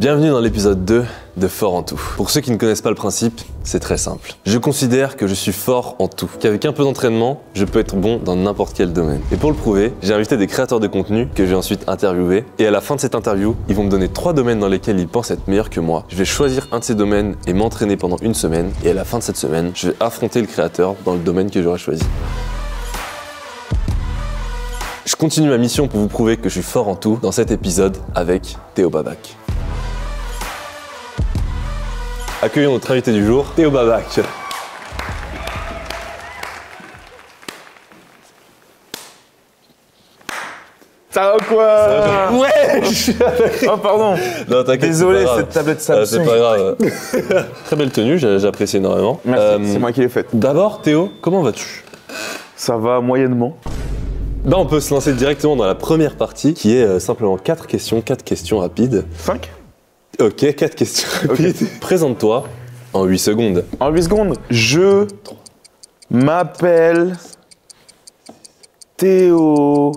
Bienvenue dans l'épisode 2 de Fort en tout. Pour ceux qui ne connaissent pas le principe, c'est très simple. Je considère que je suis fort en tout, qu'avec un peu d'entraînement, je peux être bon dans n'importe quel domaine. Et pour le prouver, j'ai invité des créateurs de contenu que je vais ensuite interviewer. Et à la fin de cette interview, ils vont me donner 3 domaines dans lesquels ils pensent être meilleurs que moi. Je vais choisir un de ces domaines et m'entraîner pendant une semaine. Et à la fin de cette semaine, je vais affronter le créateur dans le domaine que j'aurai choisi. Je continue ma mission pour vous prouver que je suis fort en tout dans cet épisode avec Théo Babac. Accueillons notre invité du jour, Théo Babac. Ça va quoi? Ouais. Oh pardon. Non, t'inquiète. Désolé, cette tablette Samsung. C'est pas grave. Très belle tenue, j'apprécie énormément. Merci, c'est moi qui l'ai faite. D'abord, Théo, comment vas-tu? Ça va moyennement. Là, on peut se lancer directement dans la première partie qui est simplement 4 questions rapides. 5? Ok, 4 questions rapides. Okay. Présente-toi en 8 secondes. En 8 secondes, je m'appelle Théo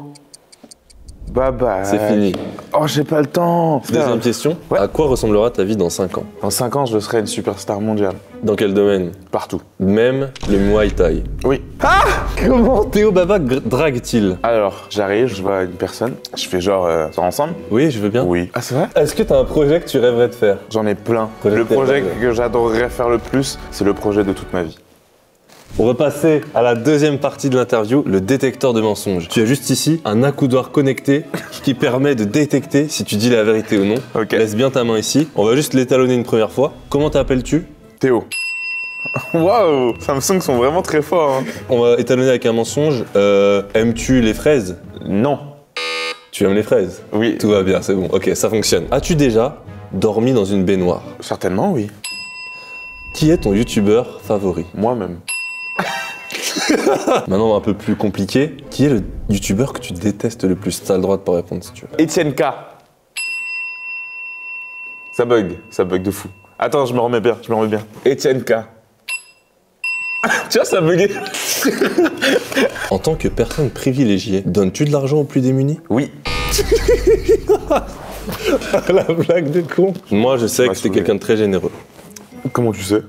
Babac. C'est fini. Oh, j'ai pas le temps. Deuxième question. Ouais. À quoi ressemblera ta vie dans 5 ans? Dans 5 ans, je serai une superstar mondiale. Dans quel domaine? Partout. Même le Muay Thai? Oui. Ah! Comment Théo Babac drague-t-il? Alors, j'arrive, je vois une personne, je fais genre, sort ensemble? Oui, je veux bien. Oui. Ah, c'est vrai? Est-ce que t'as un projet que tu rêverais de faire? J'en ai plein. Le projet que j'adorerais faire le plus, c'est le projet de toute ma vie. On va passer à la deuxième partie de l'interview, le détecteur de mensonges. Tu as juste ici un accoudoir connecté qui permet de détecter si tu dis la vérité ou non. Ok. Laisse bien ta main ici. On va juste l'étalonner une première fois. Comment t'appelles-tu? Théo. Waouh, Samsung sont vraiment très forts. Hein. On va étalonner avec un mensonge. Aimes-tu les fraises? Non. Tu aimes les fraises? Oui. Tout va bien, c'est bon. Ok, ça fonctionne. As-tu déjà dormi dans une baignoire? Certainement, oui. Qui est ton youtubeur favori? Moi-même. Maintenant, un peu plus compliqué. Qui est le youtubeur que tu détestes le plus? T'as le droit de pas répondre si tu veux. Etienne K. Ça bug de fou. Attends, je me remets bien. Etienne K. Tu vois, ça buguait. En tant que personne privilégiée, donnes-tu de l'argent aux plus démunis? Oui. La blague de con. Moi, je sais que t'es quelqu'un de très généreux. Comment tu sais?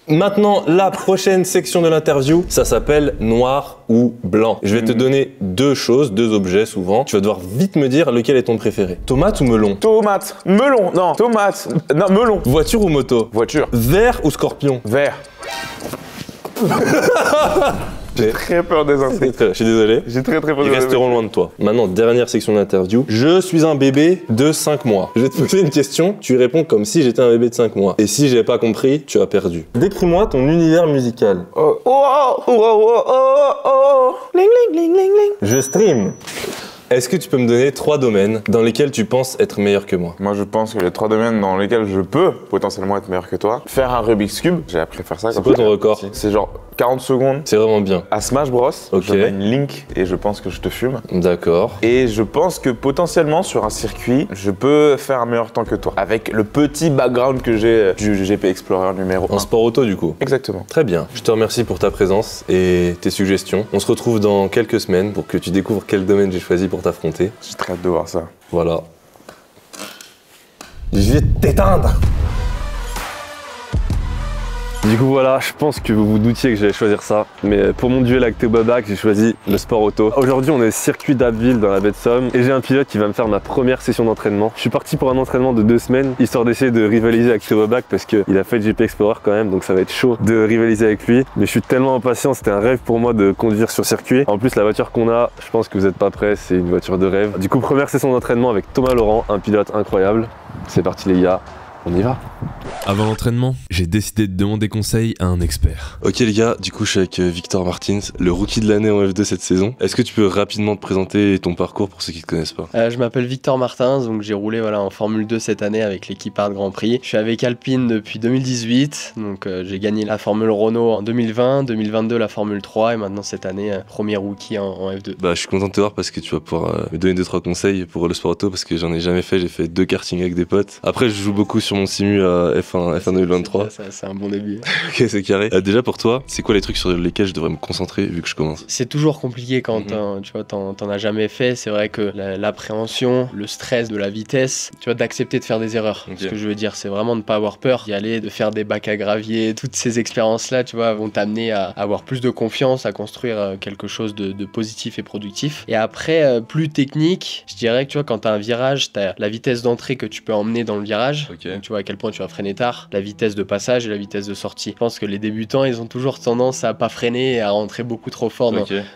Maintenant, la prochaine section de l'interview, ça s'appelle noir ou blanc. Je vais te donner 2 choses, 2 objets souvent. Tu vas devoir vite me dire lequel est ton préféré. Tomate ou melon? Tomate. Melon. Non, tomate. Non, melon. Voiture ou moto? Voiture. Vert ou scorpion? Vert. J'ai très peur des insectes. Je suis désolé. J'ai très peur des Ils resteront loin de toi. Maintenant, dernière section d'interview. Je suis un bébé de 5 mois. Je vais te poser une question, tu réponds comme si j'étais un bébé de 5 mois. Et si j'ai pas compris, tu as perdu. Décris-moi ton univers musical. Oh, oh, oh, oh, oh, oh, oh. Ling, ling, ling, ling, ling. Je stream. Est-ce que tu peux me donner 3 domaines dans lesquels tu penses être meilleur que moi? Moi, je pense que les 3 domaines dans lesquels je peux potentiellement être meilleur que toi. Faire un Rubik's Cube, j'ai appris à faire ça. C'est quoi ton record? C'est genre 40 secondes. C'est vraiment bien. À Smash Bros, Ok. je mets une Link et je pense que je te fume. D'accord. Et je pense que potentiellement sur un circuit, je peux faire un meilleur temps que toi. Avec le petit background que j'ai du GP Explorer numéro 1. En sport auto du coup? Exactement. Très bien. Je te remercie pour ta présence et tes suggestions. On se retrouve dans quelques semaines pour que tu découvres quel domaine j'ai choisi pour t'affronter. J'ai très hâte de voir ça. Voilà. Je vais t'éteindre. Du coup voilà, je pense que vous vous doutiez que j'allais choisir ça, mais pour mon duel avec Théo Babac, j'ai choisi le sport auto. Aujourd'hui on est au circuit d'Abbeville dans la baie de Somme et j'ai un pilote qui va me faire ma première session d'entraînement. Je suis parti pour un entraînement de 2 semaines, histoire d'essayer de rivaliser avec Théo Babac parce qu'il a fait le GP Explorer quand même, donc ça va être chaud de rivaliser avec lui. Mais je suis tellement impatient, c'était un rêve pour moi de conduire sur circuit. En plus la voiture qu'on a, je pense que vous n'êtes pas prêts, c'est une voiture de rêve. Du coup première session d'entraînement avec Thomas Laurent, un pilote incroyable. C'est parti les gars. On y va. Avant l'entraînement, j'ai décidé de demander conseil à un expert. Ok les gars, du coup je suis avec Victor Martins, le rookie de l'année en F2 cette saison. Est-ce que tu peux rapidement te présenter ton parcours pour ceux qui ne te connaissent pas? Je m'appelle Victor Martins, donc j'ai roulé en Formule 2 cette année avec l'équipe Art Grand Prix. Je suis avec Alpine depuis 2018, donc j'ai gagné la Formule Renault en 2020, 2022 la Formule 3 et maintenant cette année premier rookie en F2. Bah je suis content de te voir parce que tu vas pouvoir me donner 2-3 conseils pour le sport auto parce que j'en ai jamais fait, j'ai fait 2 karting avec des potes. Après je joue beaucoup sur mon simu à F1 F1 2023. C'est un bon début. Ok, c'est carré. Déjà pour toi, c'est quoi les trucs sur lesquels je devrais me concentrer vu que je commence? C'est toujours compliqué quand tu vois, t'en as jamais fait. C'est vrai que l'appréhension, le stress de la vitesse, tu vois, d'accepter de faire des erreurs. Ok. Ce que je veux dire, c'est vraiment de ne pas avoir peur d'y aller, de faire des bacs à gravier. Toutes ces expériences-là, tu vois, vont t'amener à avoir plus de confiance, à construire quelque chose de positif et productif. Et après, plus technique, je dirais que tu vois, quand t'as un virage, t'as la vitesse d'entrée que tu peux emmener dans le virage. Ok. Donc, tu vois à quel point tu vas freiner tard, la vitesse de passage et la vitesse de sortie. Je pense que les débutants, ils ont toujours tendance à pas freiner et à rentrer beaucoup trop fort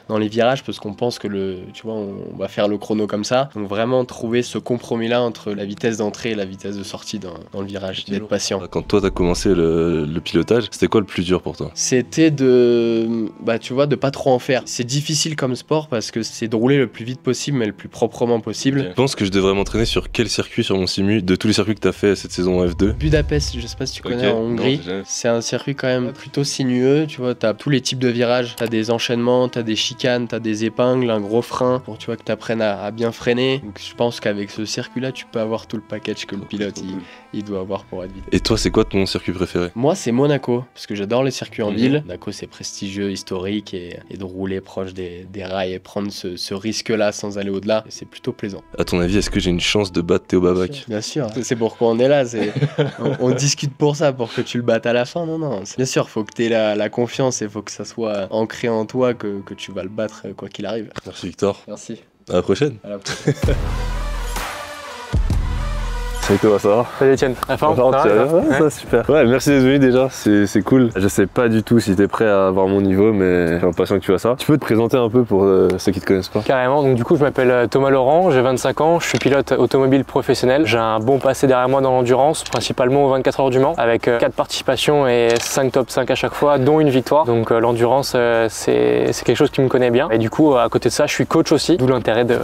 dans les virages parce qu'on pense que tu vois, on va faire le chrono comme ça. Donc vraiment trouver ce compromis-là entre la vitesse d'entrée et la vitesse de sortie dans le virage, d'être patient. Quand toi t'as commencé le pilotage, c'était quoi le plus dur pour toi? C'était tu vois, de pas trop en faire. C'est difficile comme sport parce que c'est de rouler le plus vite possible mais le plus proprement possible. Je pense que je devrais m'entraîner sur quel circuit sur mon simu de tous les circuits que t'as fait cette saison en F2? Budapest, je sais pas si tu connais, en Hongrie. C'est un circuit quand même plutôt sinueux, tu vois, t'as tous les types de virages, t'as des enchaînements, t'as des chicanes, t'as des épingles, un gros frein pour, tu vois, que t'apprennes à bien freiner. Donc je pense qu'avec ce circuit-là, tu peux avoir tout le package que le pilote il doit avoir pour être vite. Et toi, c'est quoi ton circuit préféré? Moi, c'est Monaco, parce que j'adore les circuits en ville. Monaco, c'est prestigieux, historique, et de rouler proche des rails et prendre ce risque-là sans aller au-delà, c'est plutôt plaisant. À ton avis, est-ce que j'ai une chance de battre Théo Babac? Bien sûr, c'est pourquoi on est là, on discute pour ça, pour que tu le battes à la fin. Non, bien sûr, faut que tu aies la confiance et faut que ça soit ancré en toi que tu vas le battre quoi qu'il arrive. Merci Victor. Merci. À la prochaine. À la prochaine. Salut Thomas, ça va? Salut Etienne, la forme, ça va, ouais, ça super. Ouais, merci d'être venu déjà, c'est cool. Je sais pas du tout si t'es prêt à avoir mon niveau, mais j'ai l'impression que tu vois ça. Tu peux te présenter un peu pour ceux qui te connaissent pas? Carrément, donc du coup je m'appelle Thomas Laurent, j'ai 25 ans, je suis pilote automobile professionnel. J'ai un bon passé derrière moi dans l'endurance, principalement aux 24 heures du Mans, avec 4 participations et 5 top 5 à chaque fois, dont une victoire. Donc l'endurance, c'est quelque chose qui me connaît bien. Et du coup, à côté de ça, je suis coach aussi, d'où l'intérêt de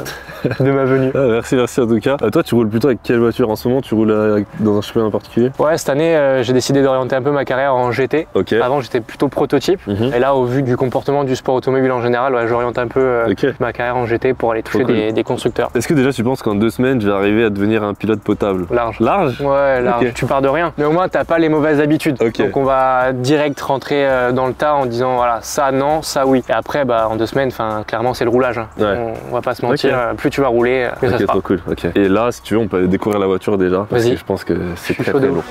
ma venue. Ah, merci en tout cas. Toi, tu roules plutôt avec quelle voiture en ce moment? Tu roules dans un championnat en particulier? Ouais, cette année, j'ai décidé d'orienter un peu ma carrière en GT. Ok. Avant, j'étais plutôt prototype. Et là, au vu du comportement du sport automobile en général, ouais, j'oriente un peu ma carrière en GT pour aller toucher des constructeurs. Est-ce que déjà tu penses qu'en 2 semaines, je vais arriver à devenir un pilote potable? Large. Large? Ouais, large. Okay. Tu pars de rien. Mais au moins, t'as pas les mauvaises habitudes. Okay. Donc, on va direct rentrer dans le tas en disant, voilà, ça non, ça oui. Et après, en 2 semaines, clairement, c'est le roulage. Hein. Ouais. On va pas se mentir. Okay. Plus tu vas rouler, plus ça se passe. Trop cool. Ok. Et là, si tu veux, on peut aller découvrir la voiture déjà. Parce que je pense que c'est très lourd.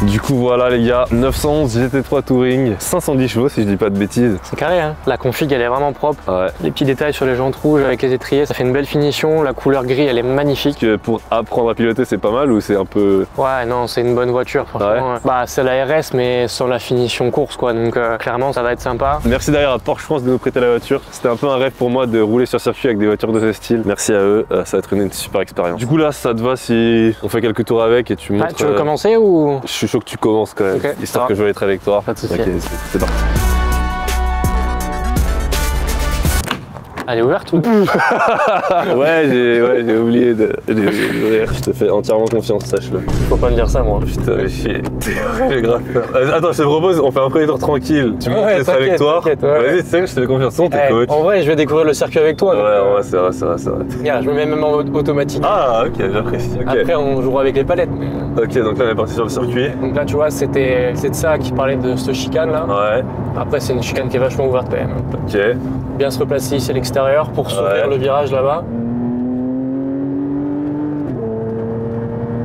Du coup voilà les gars, 911 GT3 Touring, 510 chevaux si je dis pas de bêtises. C'est carré hein, la config elle est vraiment propre. Ouais. Les petits détails sur les jantes rouges avec les étriers, ça fait une belle finition, la couleur gris elle est magnifique. Pour apprendre à piloter c'est pas mal ou c'est un peu... Ouais non c'est une bonne voiture franchement. Ouais. C'est la RS mais sans la finition course quoi, donc clairement ça va être sympa. Merci d'ailleurs à Porsche France de nous prêter la voiture. C'était un peu un rêve pour moi de rouler sur circuit avec des voitures de ce style. Merci à eux, ça va être une super expérience. Du coup là ça te va si on fait quelques tours avec et tu montres... tu veux commencer ou... Je suis chaud que tu commences quand même. Okay, histoire que je vais être avec toi. Pas de soucis. Ok, c'est parti. Elle est ouverte ou... Ouais, j'ai oublié d'ouvrir. Je te fais entièrement confiance, sache-le. Faut pas me dire ça, moi. Putain, mais j'ai grave peur. Attends, je te propose, on fait un premier tour tranquille. Tu me laisses avec toi. Vas-y, tu sais, je te fais confiance. T'es coach. En vrai, je vais découvrir le circuit avec toi. Ouais, c'est vrai. Regarde, je me mets même en mode automatique. Ah, ok, j'apprécie. Okay. Après, on jouera avec les palettes. Ok, donc là, on est parti sur le circuit. Donc là, tu vois, c'est de ça qui parlait de ce chicane là. Ouais. Après, c'est une chicane qui est vachement ouverte quand même. Ok. Bien se replacer ici à l'extérieur pour s'ouvrir le virage là-bas.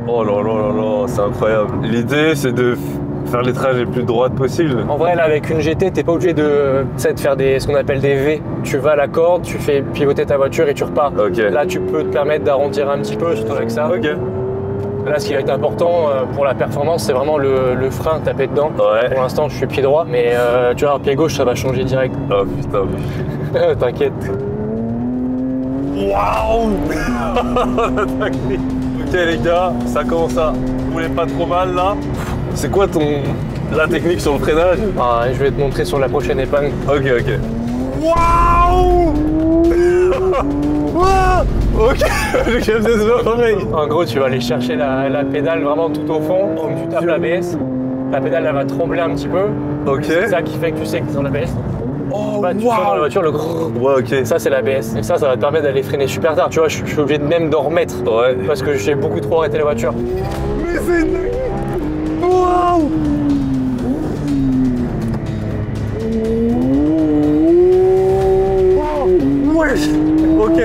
Oh là, c'est incroyable. L'idée, c'est de faire les trajets les plus droites possibles. En vrai, là, avec une GT, t'es pas obligé de faire ce qu'on appelle des V. Tu vas à la corde, tu fais pivoter ta voiture et tu repars. Okay. Là, tu peux te permettre d'arrondir un petit peu, surtout avec ça. Ok. Là, ce qui va être important pour la performance, c'est vraiment le frein, taper dedans. Ouais. Pour l'instant, je suis pied droit, mais tu vois, pied gauche, ça va changer direct. Oh putain. T'inquiète. Waouh. Ok les gars, ça commence à rouler pas trop mal là. C'est quoi la technique sur le freinage? Je vais te montrer sur la prochaine épingle. Ok. Waouh. Ok, je faisais pareil. En gros, tu vas aller chercher la pédale vraiment tout au fond, donc tu tapes l'ABS. La pédale, elle va trembler un petit peu. Ok. C'est ça qui fait que tu sais que tu es dans l'ABS. Oh, Bah, tu sens dans la voiture le grrr. Ouais, ok. Ça, c'est l'ABS. Et ça va te permettre d'aller freiner super tard. Tu vois, je suis obligé de même d'en remettre. Ouais. Parce que j'ai beaucoup trop arrêté la voiture. Mais c'est une dinguerie. Waouh. Wesh. Ok.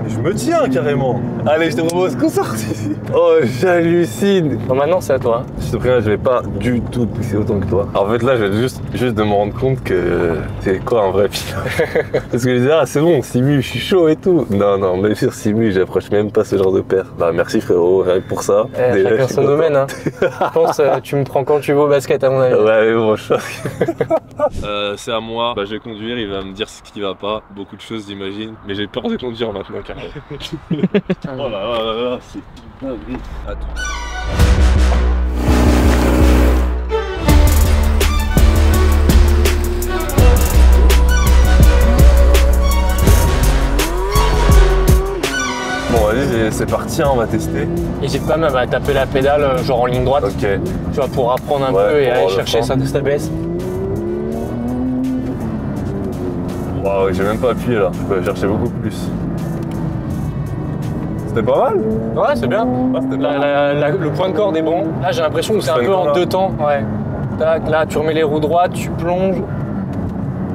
Mais je me tiens carrément. Allez, je te propose qu'on sorte ici. Oh, j'hallucine. Bon, maintenant, c'est à toi. Je te préviens, je vais pas du tout pousser autant que toi. En fait, là, je vais juste de me rendre compte que c'est quoi un vrai pilote. Parce que je disais, ah, c'est bon, Simu, je suis chaud et tout. Non, même sur Simu, j'approche même pas ce genre de paire. Bah, merci frérot, rien que pour ça. Déjà, Chacun je suis son content. domaine. Hein. Je pense tu me prends quand tu veux au basket, à mon avis. Ouais, mais bon, je C'est à moi. Bah, je vais conduire, il va me dire ce qui va pas. Beaucoup de choses, j'imagine. Mais j'ai peur de conduire maintenant, carrément. Oh là, c'est une dinguerie. Attends. Bon, allez, c'est parti, hein, on va tester. N'hésite pas même à taper la pédale, genre en ligne droite. Ok. Tu vois, pour apprendre un Ouais, peu et pour aller avoir le chercher temps. sa ABS. Waouh, j'ai même pas appuyé là. Je peux chercher beaucoup plus. C'était pas mal? Ouais, c'est bien. Ah, c'était pas mal. Le point de corde est bon. Là, j'ai l'impression que c'est un Point de peu corde, en là. 2 temps. Ouais. Tac, là, tu remets les roues droites, tu plonges.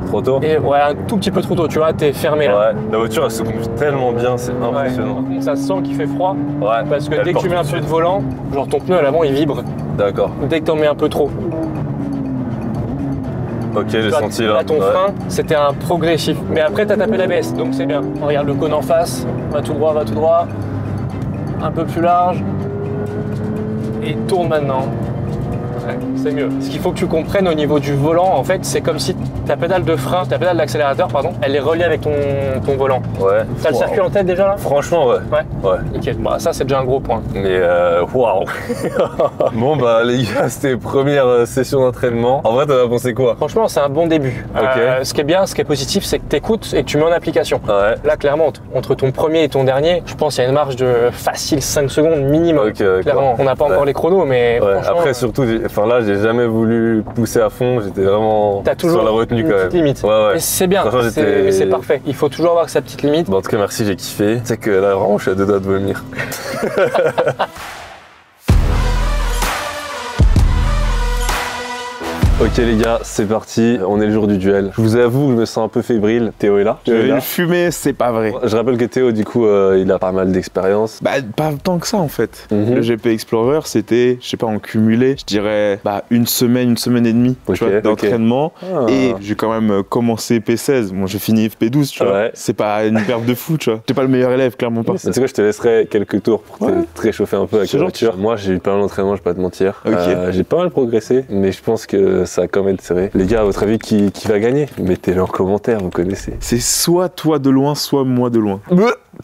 Trop tôt? Et ouais, un tout petit peu trop tôt, tu vois, t'es fermé là. Ouais, la voiture elle se conduit tellement bien, c'est impressionnant. Ouais. Ça se sent qu'il fait froid. Ouais, Parce que elle dès que tu porte mets un tout peu de de suite. volant, genre ton pneu à l'avant il vibre. D'accord. Dès que t'en mets un peu trop. Ok, j'ai Tu vois, senti là. Là, ton Ouais. frein, c'était un progressif. Mais après, t'as tapé l'ABS, donc c'est bien. Regarde le cône en face, va tout droit, un peu plus large. Et tourne maintenant. Ouais, c'est mieux. Ce qu'il faut que tu comprennes au niveau du volant, en fait, c'est comme si ta pédale de frein, ta pédale d'accélérateur, pardon, elle est reliée avec ton volant. Ouais. T'as le circuit en tête déjà là? Franchement, ouais. Ouais. Ouais. Nickel. Bah, ça, c'est déjà un gros point. Mais waouh. Bon bah les gars, c'était première session d'entraînement. En vrai, t'en as pensé quoi? Franchement, c'est un bon début. Ok. Ce qui est bien, ce qui est positif, c'est que tu écoutes et que tu mets en application. Ouais. Là, clairement, entre ton premier et ton dernier, je pense qu'il y a une marge de facile 5 secondes minimum. Ok, d'accord. Clairement, on n'a pas encore Ouais. les chronos, mais Ouais. franchement, Après surtout, là j'ai jamais voulu pousser à fond, j'étais vraiment t'as toujours sur la retenue une quand même. petite limite. Ouais, ouais. Et c'est bien, Franchement, j'étais- c'est parfait. Il faut toujours avoir sa petite limite. Bon, en tout cas merci, j'ai kiffé. Tu sais que là vraiment je suis à 2 doigts de vomir. Ok les gars, c'est parti, on est le jour du duel. Je vous avoue, je me sens un peu fébrile. Théo est là. Je vais le fumer, c'est pas vrai. Je rappelle que Théo, du coup, il a pas mal d'expérience. Bah, pas tant que ça en fait. Mhm. Le GP Explorer, c'était, je sais pas, en cumulé, je dirais, une semaine et demie tu Ok, vois, ok. d'entraînement. Ah. Et j'ai quand même commencé P16. Bon, j'ai fini FP12, tu vois. Ouais. C'est pas une perte de fou, tu vois. T'es pas le meilleur élève, clairement pas. Mais tu sais quoi, je te laisserai quelques tours pour Ouais. te réchauffer un peu avec C'est la gentil. voiture. Moi, j'ai eu pas mal d'entraînement, je vais pas te mentir. Ok. J'ai pas mal progressé, mais je pense que ça a quand même été serré. Les gars, à votre avis, qui va gagner? Mettez-le en commentaire, vous connaissez. C'est soit toi de loin, soit moi de loin.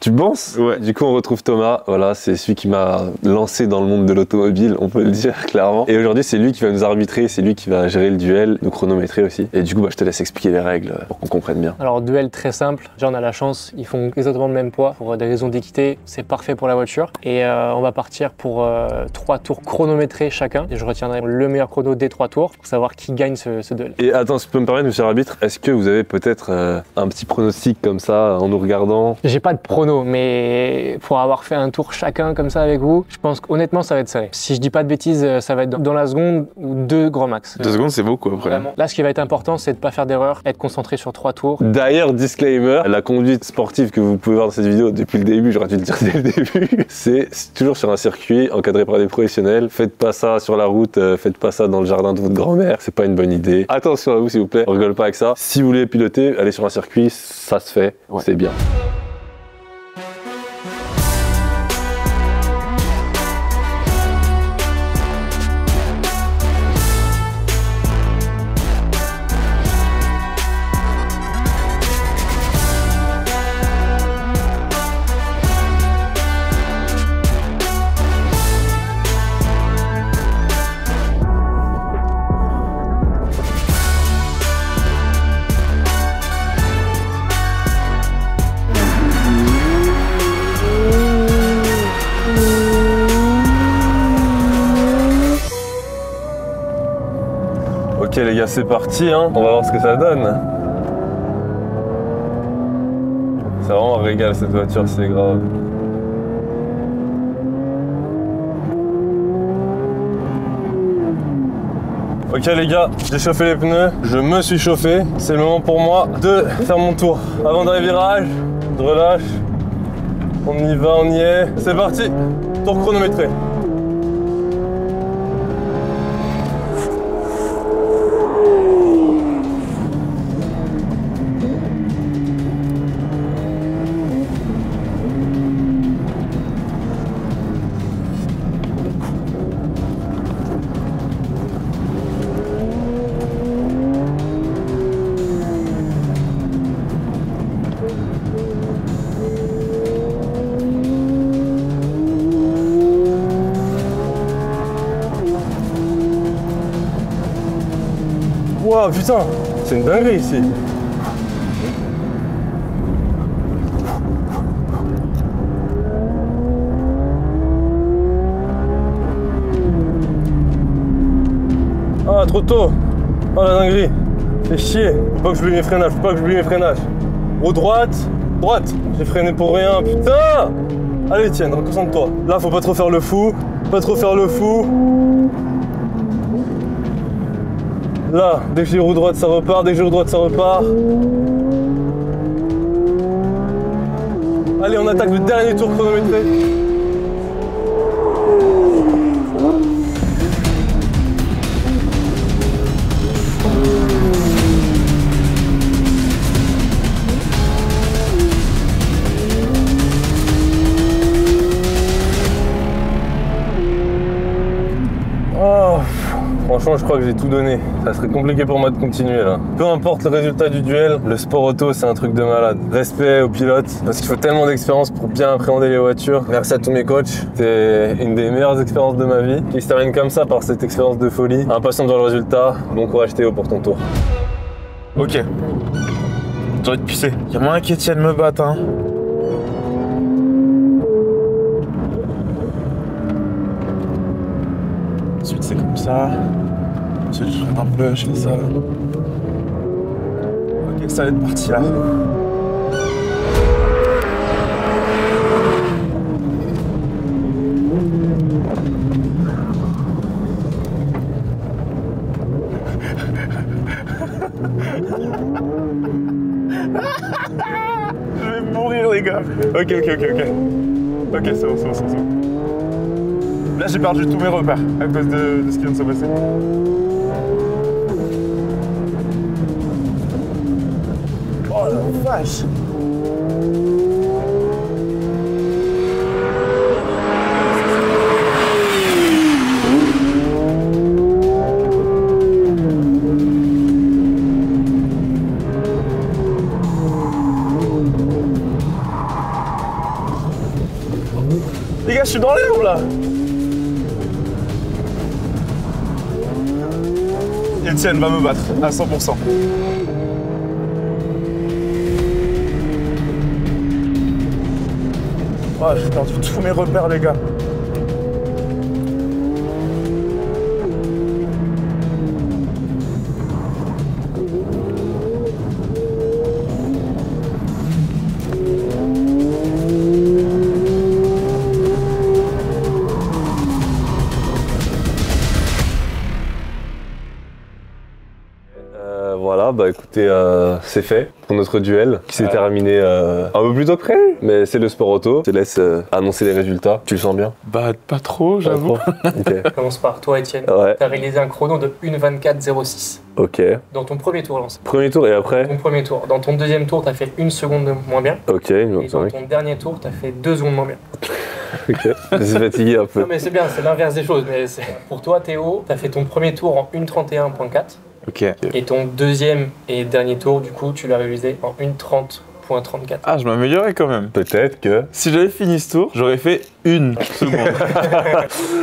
Tu penses? Ouais. Du coup, on retrouve Thomas. Voilà, c'est celui qui m'a lancé dans le monde de l'automobile, on peut le dire clairement. Et aujourd'hui, c'est lui qui va nous arbitrer, c'est lui qui va gérer le duel, nous chronométrer aussi. Et du coup, je te laisse expliquer les règles pour qu'on comprenne bien. Alors, duel très simple. Déjà, on a la chance, ils font exactement le même poids. Pour des raisons d'équité, c'est parfait pour la voiture. Et on va partir pour 3 tours chronométrés chacun. Et je retiendrai le meilleur chrono des 3 tours pour savoir qui gagne ce duel. Et attends, si tu peux me permettre, monsieur l'arbitre, est-ce que vous avez peut-être un petit pronostic comme ça en nous regardant? J'ai pas de prono, mais pour avoir fait un tour chacun comme ça avec vous, je pense qu'honnêtement, ça va être serré. Si je dis pas de bêtises, ça va être dans la seconde ou 2 grand max. 2 secondes, c'est beaucoup après. Vraiment. Là, ce qui va être important, c'est de pas faire d'erreur, être concentré sur 3 tours. D'ailleurs, disclaimer, la conduite sportive que vous pouvez voir dans cette vidéo depuis le début, j'aurais dû le dire dès le début, c'est toujours sur un circuit encadré par des professionnels. Faites pas ça sur la route, faites pas ça dans le jardin de votre grand-mère, c'est pas une bonne idée. Attention à vous s'il vous plaît, on rigole pas avec ça. Si vous voulez piloter, allez sur un circuit, ça se fait, Ouais. c'est bien. Ok les gars, c'est parti, hein. On va voir ce que ça donne. C'est vraiment un régal cette voiture, c'est grave. Ok les gars, j'ai chauffé les pneus, je me suis chauffé. C'est le moment pour moi de faire mon tour. Avant dans les virages, je relâche. On y va, on y est. C'est parti, tour chronométré. Wow, putain, c'est une dinguerie ici. Ah, trop tôt. Oh la dinguerie. Fais chier. Faut pas que j'oublie mes freinages, faut pas que j'oublie mes freinages. Roue droite, droite. J'ai freiné pour rien, putain. Allez, tiens, concentre-toi. Là, faut pas trop faire le fou. Pas trop faire le fou. Là, dès que j'ai roue droite, ça repart. Dès que j'ai roue droite, ça repart. Allez, on attaque le dernier tour chronométré. Oh, franchement, je crois que j'ai tout donné. Ça serait compliqué pour moi de continuer là. Peu importe le résultat du duel, le sport auto, c'est un truc de malade. Respect aux pilotes, parce qu'il faut tellement d'expérience pour bien appréhender les voitures. Merci à tous mes coachs. C'était une des meilleures expériences de ma vie, qui se termine comme ça par cette expérience de folie. Impatient de voir le résultat. Bon courage Théo pour ton tour. Ok. J'ai envie de pisser. Y'a moyen qu'Etienne me batte, hein. Ensuite, c'est comme ça. Ensuite, je freine un peu, je fais ça. Ok, ça va être parti là. Je vais mourir, les gars. Ok. Ok, c'est bon. Là, j'ai perdu tous mes repères à cause de ce qui vient de se passer. Oh la vache! Les gars, je suis dans l'herbe là! Etienne va me battre à 100%. Oh, j'ai perdu tous mes repères, les gars. Voilà, bah écoutez, c'est fait pour notre duel qui s'est terminé un peu plus tôt que prévu. Mais c'est le sport auto. Je te laisse annoncer les résultats. Tu le sens bien? Bah, pas trop, j'avoue. Ok. On commence par toi, Etienne. Ouais. Tu as réalisé un chrono de 1:24.06 Ok. dans ton premier tour lancé. Premier tour et après? Ton premier tour. Dans ton deuxième tour, tu as fait 1 seconde de moins bien. Ok, Et dans ton dernier tour, tu as fait 2 secondes moins bien. ok. Je suis fatigué un peu. Non, mais c'est bien, c'est l'inverse des choses. Mais pour toi, Théo, tu as fait ton premier tour en 1:31.4. Ok. Et ton deuxième et dernier tour, du coup, tu l'as réalisé en 1:30.34. Ah, je m'améliorais quand même. Peut-être que... Si j'avais fini ce tour, j'aurais fait 1 seconde.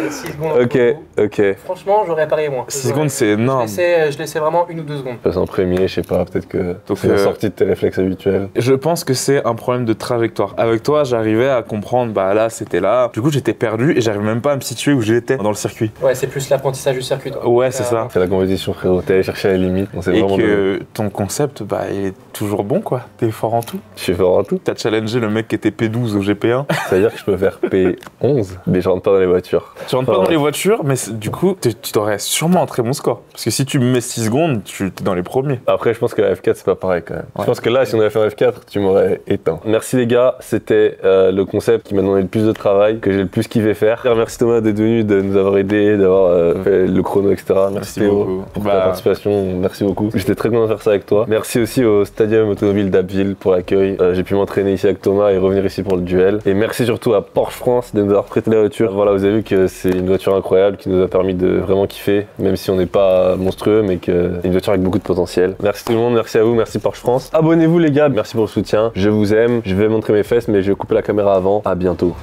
6 secondes. Ok, ok. Franchement, j'aurais parié moins. 6 secondes, c'est énorme. Je laissais vraiment 1 ou 2 secondes. Passe en premier, je sais pas, peut-être que Donc, c'est la sortie de tes réflexes habituels. Je pense que c'est un problème de trajectoire. Avec toi, j'arrivais à comprendre, bah là, c'était là. Du coup, j'étais perdu et j'arrivais même pas à me situer où j'étais dans le circuit. Ouais, c'est plus l'apprentissage du circuit. Toi. Ouais, c'est ça. C'est la compétition, frérot, t'es allé chercher la limite. On s'est Et vraiment que ton concept, bah, il est toujours bon, quoi. T'es fort en tout. Je suis fort en tout. T'as challengé le mec qui était P12 au GP1. Ça veut dire que je peux faire P11, mais je rentre pas dans les voitures. Tu rentres pas dans les voitures, mais du coup, tu t'aurais sûrement un très bon score. Parce que si tu me mets 6 secondes, tu es dans les premiers. Après, je pense que la F4, c'est pas pareil quand même. Ouais. Je pense que là, si on avait fait un F4, tu m'aurais éteint. Merci les gars, c'était le concept qui m'a demandé le plus de travail, que j'ai le plus kiffé faire. Merci Thomas d'être venu, de nous avoir aidé, d'avoir fait le chrono, etc. Merci Théo beaucoup. pour ta participation, merci beaucoup. J'étais très content de faire ça avec toi. Merci aussi au Stadium Automobile d'Abbeville pour l'accueil. J'ai pu m'entraîner ici avec Thomas et revenir ici pour le duel. Et merci surtout à Porsche France de nous avoir prêté la voiture. Voilà, vous avez vu que c'est une voiture incroyable qui nous a permis de vraiment kiffer, même si on n'est pas monstrueux, mais que c'est une voiture avec beaucoup de potentiel. Merci tout le monde, merci à vous, merci Porsche France. Abonnez-vous les gars, merci pour le soutien. Je vous aime, je vais montrer mes fesses, mais je vais couper la caméra avant. À bientôt.